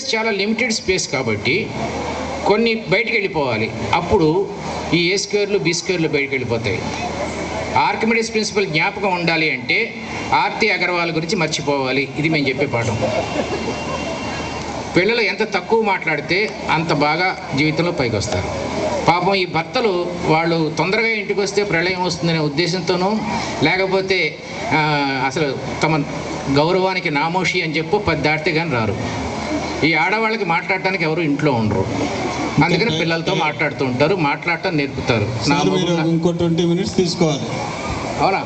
Space చాలా limited space కాబట్టి కొన్ని బయటికి వెళ్ళిపోవాలి. అప్పుడు ఈ ఏ స్క్వేర్లు బి స్క్వేర్లు బయటికి వెళ్ళిపోతాయి. ఆర్కిమిడిస్ ప్రిన్సిపల్ జ్ఞాపకం ఉండాలి అంటే ఆర్తి అగర్వాల్ గురించి మర్చిపోవాలి. ఇది మేము చెప్పే పాఠం. పిల్లలు ఎంత తక్కువ మాట్లాడితే అంత బాగా జీవితంలో పైకి వస్తారు. పాపం ఈ భర్తలు వాళ్ళు తొందరగా ఇంటికి వస్తే ప్రళయం వస్తుందనే ఉద్దేశంతోనూ, లేకపోతే అసలు తమ గౌరవానికి నామోషి అని చెప్పు 10 దాటితే కానీ రారు. ఈ ఆడవాళ్ళకి మాట్లాడటానికి ఎవరు ఇంట్లో ఉండరు. అందుకని పిల్లలతో మాట్లాడుతూ ఉంటారు, మాట్లాడటం నేర్పుతారు. ఇంకో 20 minutes తీసుకోవాలి. అవునా?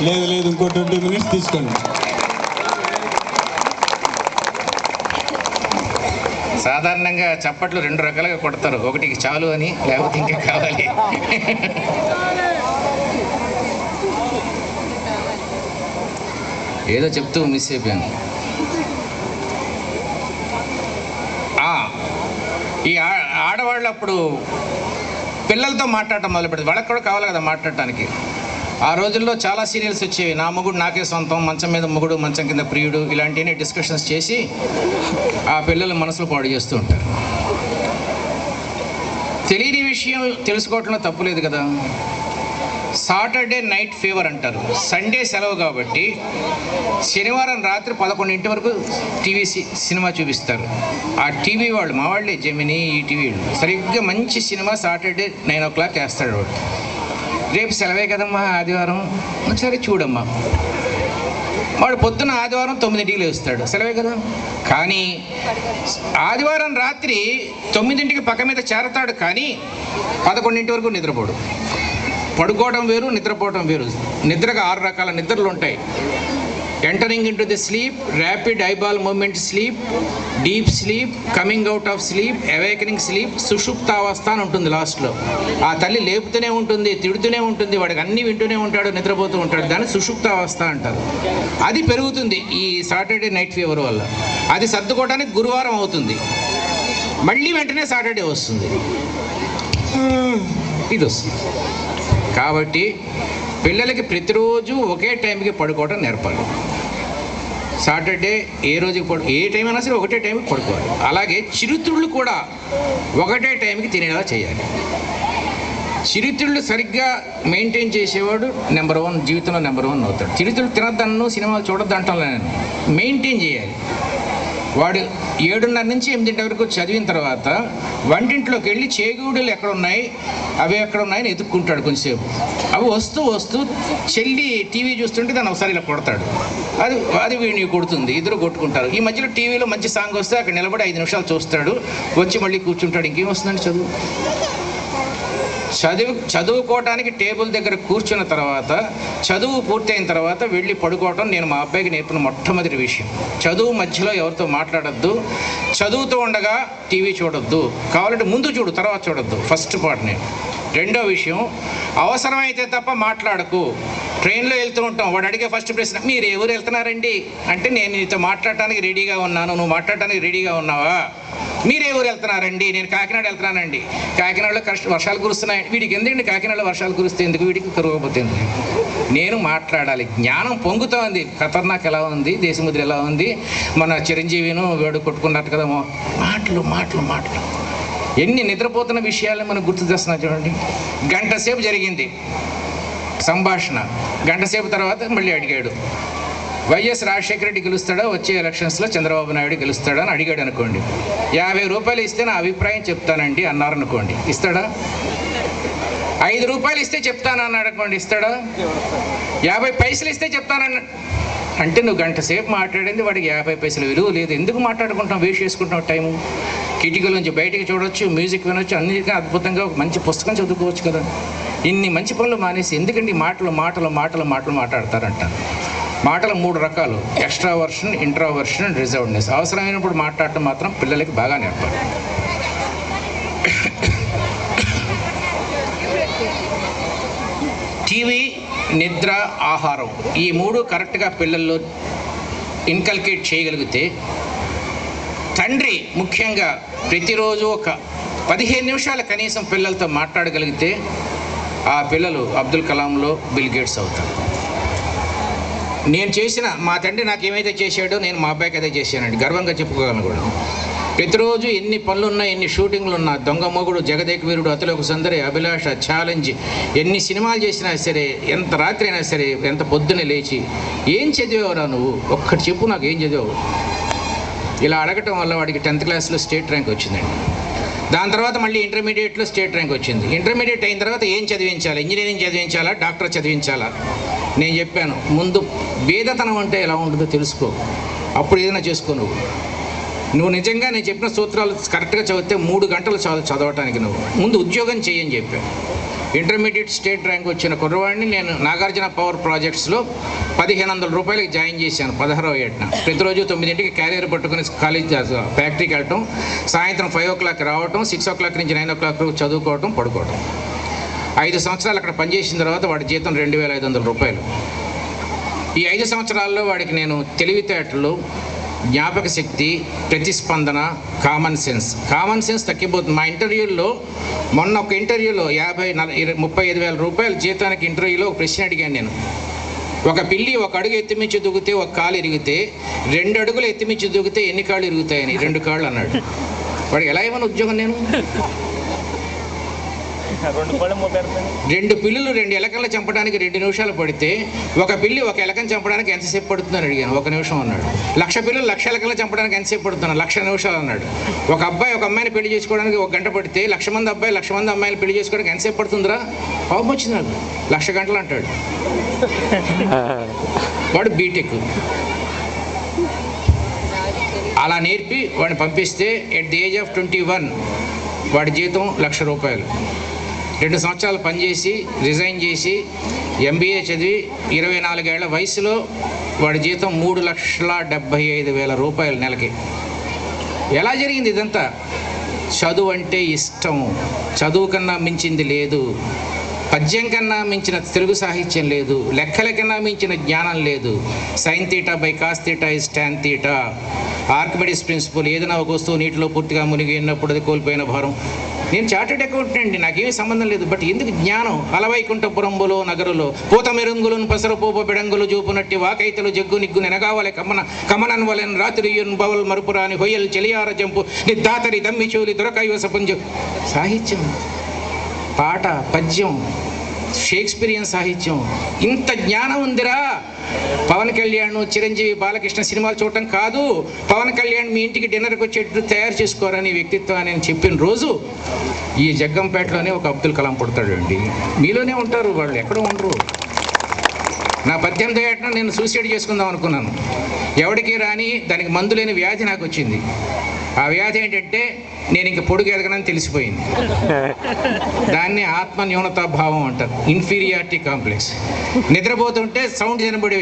లేదు, ఇంకో 20 minutes తీసుకోండి. సాధారణంగా చప్పట్లు 2 రకాలుగా కొడతారు. ఒకటికి చాలు అని, లేకపోతే ఇంకా కావాలి. ఏదో చెప్తూ మిస్ అయిపోయాను. ఈ ఆడవాళ్ళు అప్పుడు పిల్లలతో మాట్లాడటం మొదలు పెడతారు. వాళ్ళకి కూడా కావాలి కదా మాట్లాడటానికి. ఆ రోజుల్లో చాలా సీరియల్స్ వచ్చేవి. నా మొగుడు నాకే సొంతం, మంచం మీద మొగుడు, మంచం కింద ప్రియుడు, ఇలాంటివన్నీ డిస్కషన్స్ చేసి ఆ పిల్లల మనసులు పాడు చేస్తూ ఉంటారు. తెలియని విషయం తెలుసుకోవటంలో తప్పు లేదు కదా. సాటర్డే నైట్ ఫీవర్ అంటారు. సండే సెలవు కాబట్టి శనివారం రాత్రి 11 వరకు టీవీ సినిమా చూపిస్తారు. ఆ టీవీ వాళ్ళు, మా వాళ్ళే, జెమిని, ఈ టీవీ సరిగ్గా మంచి సినిమా సాటర్డే 9 o'clock వేస్తాడు వాడు. రేపు సెలవే కదమ్మా ఆదివారం, సరే చూడమ్మా. వాడు పొద్దున ఆదివారం 9 లేస్తాడు, సెలవే కదా. కానీ ఆదివారం రాత్రి 9 పక్క మీద చేరతాడు, కానీ 11 వరకు నిద్రపోడు. పడుకోవడం వేరు, నిద్రపోవడం వేరు. నిద్రకు 6 రకాల నిద్రలు ఉంటాయి. Entering into the sleep, rapid eyeball movement sleep, deep sleep, coming out of sleep, awakening sleep, సుషుప్తావస్థ అని ఉంటుంది లాస్ట్లో. ఆ తల్లి లేపుతూనే ఉంటుంది, తిడుతూనే ఉంటుంది, వాడికి అన్నీ వింటూనే ఉంటాడు, నిద్రపోతూ ఉంటాడు. దాన్ని సుషుప్తావస్థ అంటారు. అది పెరుగుతుంది ఈ సాటర్డే నైట్ ఫీవర్ వల్ల. అది సర్దుకోవడానికి గురువారం అవుతుంది, మళ్ళీ వెంటనే సాటర్డే వస్తుంది, ఇది వస్తుంది. కాబట్టి పిల్లలకి ప్రతిరోజు ఒకే టైంకి పడుకోవడం నేర్పాలి. సాటర్డే ఏ టైం అయినా సరే ఒకటే టైంకి పడుకోవాలి. అలాగే చిరుతిళ్ళు కూడా ఒకటే టైంకి తినేలా చేయాలి. చిరుతిళ్ళు సరిగ్గా మెయింటైన్ చేసేవాడు నెంబర్ 1, జీవితంలో నెంబర్ 1 అవుతాడు. చిరుతిళ్ళు తినద్దన్ను, సినిమాలు చూడద్దంటాను, మెయింటైన్ చేయాలి. వాడు 7:30 నుంచి 8 వరకు చదివిన తర్వాత వంటింట్లోకి వెళ్ళి చేగూడులు ఎక్కడున్నాయి, అవి ఎక్కడున్నాయని ఎత్తుక్కుంటాడు కొంచెంసేపు. అవి వస్తూ చెల్లి టీవీ చూస్తుంటే దాన్ని ఒకసారి ఇలా కొడతాడు, అది వీడిని కొడుతుంది, ఇద్దరు కొట్టుకుంటారు. ఈ మధ్యలో టీవీలో మంచి సాంగ్ వస్తే అక్కడ నిలబడి 5 నిమిషాలు చూస్తాడు, వచ్చి మళ్ళీ కూర్చుంటాడు. ఇంకేం వస్తుందండి చదువుకోవటానికి టేబుల్ దగ్గర కూర్చున్న తర్వాత, చదువు పూర్తయిన తర్వాత వెళ్ళి పడుకోవటం నేను మా అబ్బాయికి నేర్పిన మొట్టమొదటి విషయం. చదువు మధ్యలో ఎవరితో మాట్లాడొద్దు, చదువుతూ ఉండగా టీవీ చూడొద్దు, కావాలంటే ముందు చూడు తర్వాత చూడొద్దు, ఫస్ట్ పార్ట్ని. రెండో విషయం, అవసరమైతే తప్ప మాట్లాడకు. ట్రైన్లో వెళ్తూ ఉంటాం, వాడు అడిగే ఫస్ట్ ప్రశ్న, మీరు ఎవరు వెళ్తున్నారండి అంటే, నేను నీతో మాట్లాడటానికి రెడీగా ఉన్నాను, నువ్వు మాట్లాడటానికి రెడీగా ఉన్నావా? మీరే ఊరు వెళ్తున్నారండి? నేను కాకినాడ వెళ్తున్నానండి. కాకినాడలో వర్షాలు కురుస్తున్నాయి. వీడికి ఎందుకండి కాకినాడలో వర్షాలు కురిస్తే ఎందుకు, వీడికి కురవకపోతుంది. నేను మాట్లాడాలి. జ్ఞానం పొంగుతోంది. ఖతర్నాక్ ఎలా ఉంది, దేశముద్ర ఎలా ఉంది, మన చిరంజీవిను వేడు కొట్టుకున్నట్టు కదా. మాటలు ఎన్ని నిద్రపోతున్న విషయాలను మనం గుర్తు చేస్తున్నా చూడండి. గంట సేపు జరిగింది సంభాషణ. గంట సేపు తర్వాత మళ్ళీ అడిగాడు, వైఎస్ రాజశేఖర రెడ్డి గెలుస్తాడా వచ్చే ఎలక్షన్స్లో, చంద్రబాబు నాయుడు గెలుస్తాడా అని అడిగాడు అనుకోండి. 50 రూపాయలు ఇస్తే నా అభిప్రాయం చెప్తానండి అన్నారనుకోండి, ఇస్తాడా? 5 రూపాయలు ఇస్తే చెప్తాను అన్నాడు అనుకోండి, ఇస్తాడా? 50 పైసలు ఇస్తే చెప్తానన్నా అంటే, నువ్వు గంట సేపు మాట్లాడింది వాడికి 50 పైసలు విలువ లేదు. ఎందుకు మాట్లాడుకుంటాం, వేస్ట్ చేసుకుంటాం టైము? కిటికీల నుంచి బయటికి చూడవచ్చు, మ్యూజిక్ వినొచ్చు, అన్నిటికీ అద్భుతంగా ఒక మంచి పుస్తకం చదువుకోవచ్చు కదా. ఇన్ని మంచి పనులు మానేసి ఎందుకండి మాటలు మాట్లాడతారంట. మాటలు 3 రకాలు: ఎక్స్ట్రావర్షన్, ఇంట్రావర్షన్, రిజర్వ్డ్నెస్. అవసరమైనప్పుడు మాట్లాడటం మాత్రం పిల్లలకి బాగా నేర్పాలి. టీవీ, నిద్ర, ఆహారం, ఈ 3 కరెక్ట్గా పిల్లల్లో ఇన్కల్కేట్ చేయగలిగితే, తండ్రి ముఖ్యంగా ప్రతిరోజు ఒక 15 నిమిషాలు కనీసం పిల్లలతో మాట్లాడగలిగితే ఆ పిల్లలు అబ్దుల్ కలాంలో బిల్ గేట్స్ అవుతారు. నేను చేసిన మా తండ్రి నాకు ఏమైతే చేశాడో నేను మా అబ్బాయికి అదే చేశానండి, గర్వంగా చెప్పుకోగలను కూడా. ప్రతిరోజు ఎన్ని పనులున్నా, ఎన్ని షూటింగ్లు ఉన్నా, దొంగ మొగుడు, జగదేక వీరుడు, అతులకు సుందరి, అభిలాష, ఛాలెంజ్, ఎన్ని సినిమాలు చేసినా సరే, ఎంత రాత్రి అయినా సరే, ఎంత పొద్దునే లేచి ఏం చదివావురా నువ్వు, ఒక్కటి చెప్పు నాకు, ఏం చదివావు, ఇలా అడగటం వల్ల వాడికి 10th క్లాస్లో స్టేట్ ర్యాంక్ వచ్చిందండి. దాని తర్వాత మళ్ళీ ఇంటర్మీడియట్లో స్టేట్ ర్యాంక్ వచ్చింది. ఇంటర్మీడియట్ అయిన తర్వాత ఏం చదివించాలి, ఇంజనీరింగ్ చదివించాలా, డాక్టర్ చదివించాలా? నేను చెప్పాను, ముందు వేదతనం అంటే ఎలా ఉంటుందో తెలుసుకో, అప్పుడు ఏదైనా చేసుకో. నువ్వు నిజంగా నేను చెప్పిన సూత్రాలు కరెక్ట్గా చదివితే 3 గంటలు చాలు చదవటానికి. నువ్వు ముందు ఉద్యోగం చేయని చెప్పాను. ఇంటర్మీడియట్ స్టేట్ ర్యాంక్ వచ్చిన కుర్రవాడిని నేను నాగార్జున పవర్ ప్రాజెక్ట్స్లో 1500 రూపాయలకి జాయిన్ చేశాను 16వ ఏటన. ప్రతిరోజు 9ంటికి క్యారియర్ పట్టుకుని కాలేజ్ ఫ్యాక్టరీకి వెళ్ళటం, సాయంత్రం 5 o'clock రావటం, 6 o'clock నుంచి 9 o'clock చదువుకోవటం, పడుకోవటం. 5 సంవత్సరాలు అక్కడ పనిచేసిన తర్వాత వాడి జీతం 2500 రూపాయలు. ఈ 5 సంవత్సరాల్లో వాడికి నేను తెలివితేటలు, జ్ఞాపక శక్తి, ప్రతిస్పందన, కామన్ సెన్స్ తగ్గిపోతుంది. మా ఇంటర్వ్యూల్లో మొన్న ఒక ఇంటర్వ్యూలో 35,000 రూపాయల జీతానికి ఇంటర్వ్యూలో ఒక ప్రశ్న అడిగాను నేను. ఒక పిల్లి 1 అడుగు ఎత్తిమించి దూకితే 1 కాలు ఇరిగితే, 2 అడుగులు ఎత్తిమించి దూకితే ఎన్ని కాళ్ళు ఇరుగుతాయని. 2 కాళ్ళు అన్నాడు. వాడికి ఎలా ఇవ్వను ఉద్యోగం నేను? 2 పిల్లులు 2 ఎలకలను చంపడానికి 2 నిమిషాలు పడితే, ఒక పిల్లి 1 ఎలకను చంపడానికి ఎంతసేపు పడుతుందని అడిగాను. 1 నిమిషం అన్నాడు. 1,00,000 పిల్లలు 1,00,000 ఎలకలను చంపడానికి ఎంతసేపు పడుతున్నా? 1,00,000 నిమిషాలు అన్నాడు. ఒక అబ్బాయి 1 అమ్మాయిని పెళ్లి చేసుకోవడానికి 1 గంట పడితే, 1,00,000 మంది అబ్బాయి 1,00,000 మంది అమ్మాయిలు పెళ్లి చేసుకోవడానికి ఎంతసేపు పడుతుందిరా? పాపం వచ్చింది నాకు. 1,00,000 గంటలు అంటాడు వాడు. బీటెక్ అలా నేర్పి వాడిని పంపిస్తే ఎట్ ది ఏజ్ ఆఫ్ 21 వాడి జీతం 1,00,000 రూపాయలు. 2 సంవత్సరాలు పనిచేసి రిజైన్ చేసి MBA చదివి 24 ఏళ్ల వయసులో వాడి జీతం 3,75,000 రూపాయలు నెలకి. ఎలా జరిగింది ఇదంతా? చదువు అంటే ఇష్టం. చదువు కన్నా మించింది లేదు, పద్యం కన్నా మించిన తెలుగు సాహిత్యం లేదు, లెక్కల కన్నా మించిన జ్ఞానం లేదు. sin θ by cos θ is tan θ. Archimedes principal, ఏదైనా ఒక వస్తువు నీటిలో పూర్తిగా మునిగి ఉన్నప్పుడు అది కోల్పోయిన భారం. నేను చార్టెడ్ అకౌంటెంట్ అండి, నాకేమీ సంబంధం లేదు. బట్ ఎందుకు జ్ఞానం? అలవైకుంఠపురంబులో నగరులో పూత మెరుంగులను పసరు పోప బిడంగులు చూపునట్టి వాకైతలు జగ్గు నిగ్గు నెనగావలె కమనన్ వలెన్ రాత్రియున్ బవల్ మరుపురాని హొయ్యల్ చెలియార జంపు నిద్దాతరి దమ్మి చూలి దొరకైవస పుంజు. సాహిత్యం, పాట, పద్యం, షేక్స్పిరియన్ సాహిత్యం, ఇంత జ్ఞానం ఉందిరా. పవన్ కళ్యాణ్, చిరంజీవి, బాలకృష్ణ సినిమాలు చూడటం కాదు, పవన్ కళ్యాణ్ మీ ఇంటికి డిన్నర్కి వచ్చేటట్టు తయారు చేసుకోరని వ్యక్తిత్వాన్ని నేను చెప్పిన రోజు ఈ జగ్గంపేటలోనే ఒక అబ్దుల్ కలాం పుడతాడు అండి. మీలోనే ఉంటారు వాళ్ళు, ఎక్కడో ఉండరు. నా 18వ ఏటన నేను సూసైడ్ చేసుకుందాం అనుకున్నాను. ఎవడికి రాని దానికి మందు లేని వ్యాధి నాకు వచ్చింది. ఆ వ్యాధి ఏంటంటే నేను ఇంక పొడుగు ఎదగనని తెలిసిపోయింది. దాన్ని ఆత్మ న్యూనతాభావం అంటారు, ఇన్ఫీరియారిటీ కాంప్లెక్స్. నిద్రపోతుంటే సౌండ్ వినబడి